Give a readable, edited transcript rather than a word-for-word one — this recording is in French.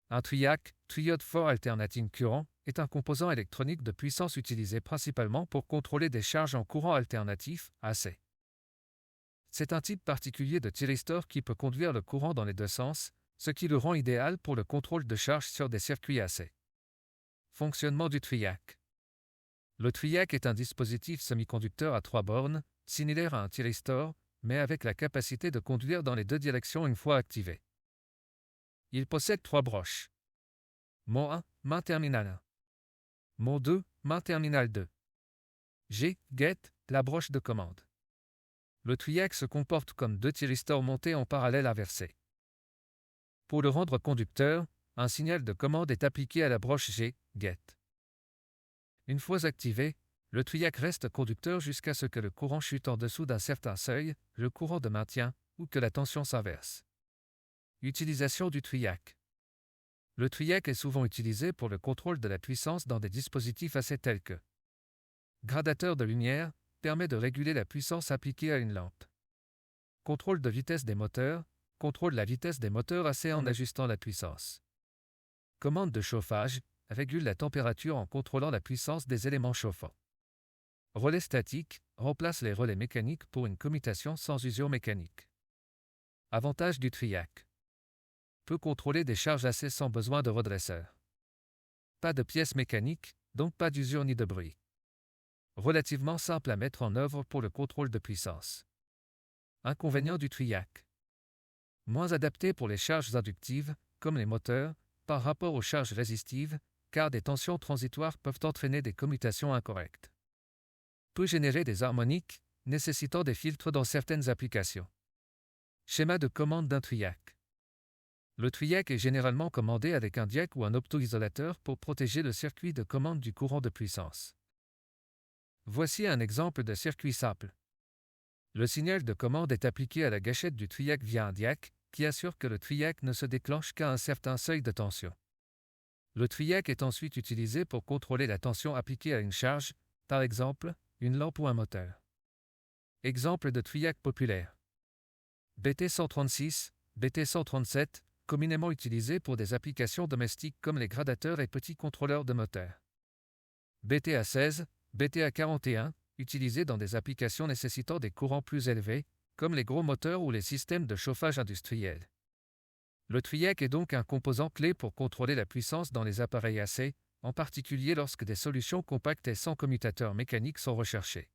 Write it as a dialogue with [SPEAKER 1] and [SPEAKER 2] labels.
[SPEAKER 1] Un TRIAC, Triode for Alternating Current, est un composant électronique de puissance utilisé principalement pour contrôler des charges en courant alternatif, AC. C'est un type particulier de thyristor qui peut conduire le courant dans les deux sens, ce qui le rend idéal pour le contrôle de charge sur des circuits AC. Fonctionnement du TRIAC. Le TRIAC est un dispositif semi-conducteur à 3 bornes, similaire à un thyristor, mais avec la capacité de conduire dans les deux directions une fois activé. Il possède 3 broches. Mot 1, main terminale 1. Mot 2, main terminale 2. G, get, la broche de commande. Le TRIAC se comporte comme 2 thyristors montés en parallèle inversé. Pour le rendre conducteur, un signal de commande est appliqué à la broche G, get. Une fois activé, le TRIAC reste conducteur jusqu'à ce que le courant chute en dessous d'un certain seuil, le courant de maintien, ou que la tension s'inverse. Utilisation du TRIAC. Le TRIAC est souvent utilisé pour le contrôle de la puissance dans des dispositifs AC tels que gradateur de lumière, permet de réguler la puissance appliquée à une lampe. Contrôle de vitesse des moteurs, contrôle la vitesse des moteurs AC en ajustant la puissance. Commande de chauffage, régule la température en contrôlant la puissance des éléments chauffants. Relais statique, remplace les relais mécaniques pour une commutation sans usure mécanique. Avantage du TRIAC. Peut contrôler des charges AC sans besoin de redresseur. Pas de pièces mécaniques, donc pas d'usure ni de bruit. Relativement simple à mettre en œuvre pour le contrôle de puissance. Inconvénient du TRIAC. Moins adapté pour les charges inductives, comme les moteurs, par rapport aux charges résistives, car des tensions transitoires peuvent entraîner des commutations incorrectes. Peut générer des harmoniques, nécessitant des filtres dans certaines applications. Schéma de commande d'un TRIAC. Le TRIAC est généralement commandé avec un diac ou un optoisolateur pour protéger le circuit de commande du courant de puissance. Voici un exemple de circuit simple. Le signal de commande est appliqué à la gâchette du TRIAC via un diac, qui assure que le TRIAC ne se déclenche qu'à un certain seuil de tension. Le TRIAC est ensuite utilisé pour contrôler la tension appliquée à une charge, par exemple, une lampe ou un moteur. Exemple de TRIAC populaire. BT136, BT137, communément utilisés pour des applications domestiques comme les gradateurs et petits contrôleurs de moteur. BTA16, BTA41, utilisés dans des applications nécessitant des courants plus élevés, comme les gros moteurs ou les systèmes de chauffage industriels. Le TRIAC est donc un composant clé pour contrôler la puissance dans les appareils AC, en particulier lorsque des solutions compactes et sans commutateur mécanique sont recherchées.